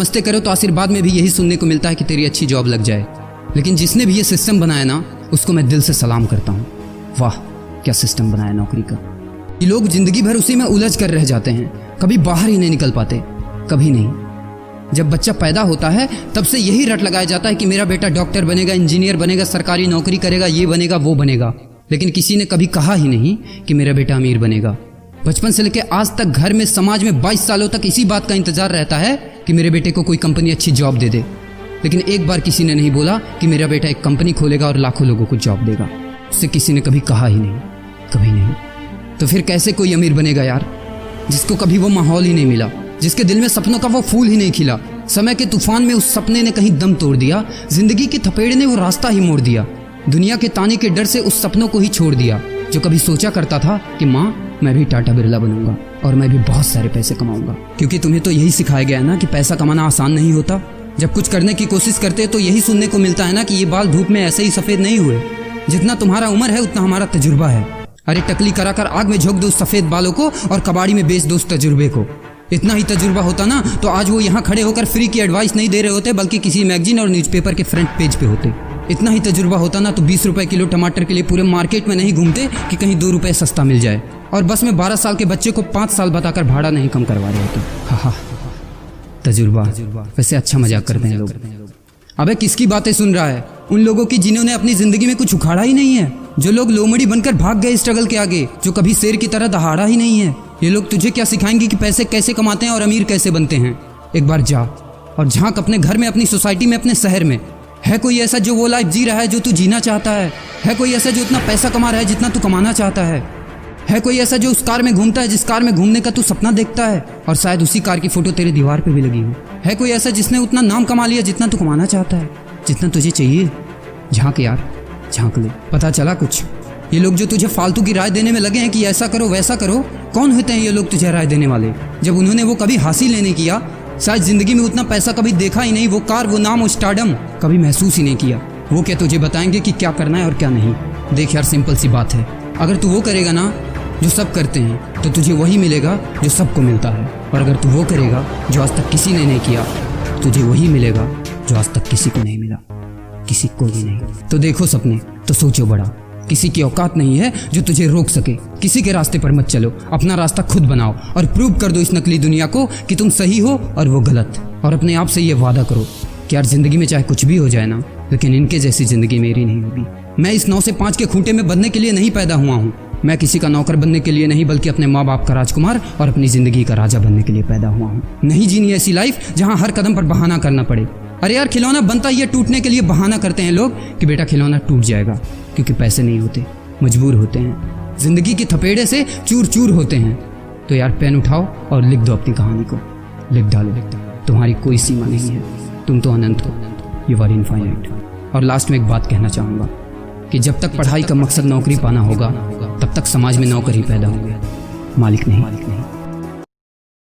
मस्ते करो तो आशीर्वाद में भी यही सुनने को मिलता है कि तेरी अच्छी जॉब लग जाए। लेकिन जिसने भी ये सिस्टम बनाया ना, उसको मैं दिल से सलाम करता हूँ। वाह क्या सिस्टम बनाया नौकरी का। ये लोग जिंदगी भर उसी में उलझ कर रह जाते हैं, कभी बाहर ही नहीं निकल पाते, कभी नहीं। जब बच्चा पैदा होता है तब से यही रट लगाया जाता है कि मेरा बेटा डॉक्टर बनेगा, इंजीनियर बनेगा, सरकारी नौकरी करेगा, ये बनेगा वो बनेगा। लेकिन किसी ने कभी कहा ही नहीं कि मेरा बेटा अमीर बनेगा। बचपन से लेकर आज तक घर में, समाज में 22 सालों तक इसी बात का इंतजार रहता है कि मेरे बेटे को कोई कंपनी अच्छी जॉब दे दे। लेकिन एक बार किसी ने नहीं बोला कि मेरा बेटा एक कंपनी खोलेगा और लाखों लोगों को जॉब देगा। उससे किसी ने कभी कहा ही नहीं, कभी नहीं। तो फिर कैसे कोई अमीर बनेगा यार, जिसको कभी वो माहौल ही नहीं मिला, जिसके दिल में सपनों का वो फूल ही नहीं खिला। समय के तूफान में उस सपने ने कहीं दम तोड़ दिया, जिंदगी के थपेड़े ने वो रास्ता ही मोड़ दिया, दुनिया के ताने के डर से उस सपनों को ही छोड़ दिया। जो कभी सोचा करता था कि माँ मैं भी टाटा बिरला बनूंगा और मैं भी बहुत सारे पैसे कमाऊंगा। क्योंकि तुम्हें तो यही सिखाया गया है ना कि पैसा कमाना आसान नहीं होता। जब कुछ करने की कोशिश करते तो यही सुनने को मिलता है ना कि ये बाल धूप में ऐसे ही सफेद नहीं हुए, जितना तुम्हारा उम्र है उतना हमारा तजुर्बा है। अरे टकली कराकर आग में झोंक दो उस सफेद बालों को और कबाड़ी में बेच दो उस तजुर्बे को। इतना ही तजुर्बा होता ना तो आज वो यहाँ खड़े होकर फ्री की एडवाइस नहीं दे रहे होते, बल्कि किसी मैगजीन और न्यूज़पेपर के फ्रंट पेज पे होते। इतना ही तजुर्बा होता ना तो 20 रुपए किलो टमाटर के लिए पूरे मार्केट में नहीं घूमते कि कहीं 2 रुपए सस्ता मिल जाए, और बस में 12 साल के बच्चे को 5 साल बताकर भाड़ा नहीं कम करवा रहे होते। हा तजुर्बा। वैसे अच्छा मजाक करते हैं लोग। अबे किसकी बातें सुन रहा है? उन लोगों की जिन्होंने अपनी जिंदगी में कुछ उखाड़ा ही नहीं है, जो लोग लोमड़ी बनकर भाग गए स्ट्रगल के आगे, जो कभी शेर की तरह दहाड़ा ही नहीं है। ये लोग तुझे क्या सिखाएंगे कि पैसे कैसे कमाते हैं और अमीर कैसे बनते हैं। एक बार जा और झांक अपने घर में, अपनी सोसाइटी में, अपने शहर में। है कोई ऐसा जो वो लाइफ जी रहा है जो तू जीना चाहता है? है कोई ऐसा जो उतना पैसा कमा रहा है जितना तू कमाना चाहता है? है कोई ऐसा जो उस कार में घूमता है जिस कार में घूमने का तू सपना देखता है और शायद उसी कार की फोटो तेरे दीवार पे भी लगी हो? है कोई ऐसा जिसने उतना नाम कमा लिया जितना तू कमाना चाहता है, जितना तुझे चाहिए? झांक यार, झांक ले, पता चला कुछ। ये लोग जो तुझे फालतू की राय देने में लगे हैं कि ऐसा करो वैसा करो, कौन होते हैं ये लोग तुझे राय देने वाले, जब उन्होंने वो कभी हासिल ही नहीं किया? शायद जिंदगी में उतना पैसा कभी देखा ही नहीं, वो कार, वो नाम, वो स्टारडम कभी महसूस ही नहीं किया। वो क्या तुझे बताएंगे कि क्या करना है और क्या नहीं? देख यार, सिंपल सी बात है, अगर तू वो करेगा ना जो सब करते हैं तो तुझे वही मिलेगा जो सबको मिलता है, और अगर तू वो करेगा जो आज तक किसी ने नहीं किया, तुझे वही मिलेगा जो आज तक किसी को नहीं मिला, किसी को भी नहीं। तो देखो सपने तो सोचो बड़ा, किसी की औकात नहीं है जो तुझे रोक सके। किसी के रास्ते पर मत चलो, अपना रास्ता खुद बनाओ और प्रूव कर दो इस नकली दुनिया को कि तुम सही हो और वो गलत। और अपने आप से ये वादा करो कि यार जिंदगी में चाहे कुछ भी हो जाए ना, लेकिन इनके जैसी जिंदगी मेरी नहीं होगी। मैं इस 9 से 5 के खूंटे में बंधने के लिए नहीं पैदा हुआ हूँ। मैं किसी का नौकर बनने के लिए नहीं, बल्कि अपने माँ बाप का राजकुमार और अपनी जिंदगी का राजा बनने के लिए पैदा हुआ हूँ। नहीं जीनी ऐसी लाइफ जहाँ हर कदम पर बहाना करना पड़े। अरे यार, खिलौना बनता ही है टूटने के लिए। बहाना करते हैं लोग कि बेटा खिलौना टूट जाएगा, क्योंकि पैसे नहीं होते, मजबूर होते हैं, जिंदगी की थपेड़े से चूर चूर होते हैं। तो यार पेन उठाओ और लिख दो अपनी कहानी को, लिख डालो। तुम्हारी कोई सीमा नहीं है, तुम तो अनंत हो, यू आर इनफाइनाइट। और लास्ट में एक बात कहना चाहूँगा कि जब तक पढ़ाई का मकसद नौकरी पाना होगा, तब तक समाज में नौकर ही पैदा होंगे, मालिक नहीं।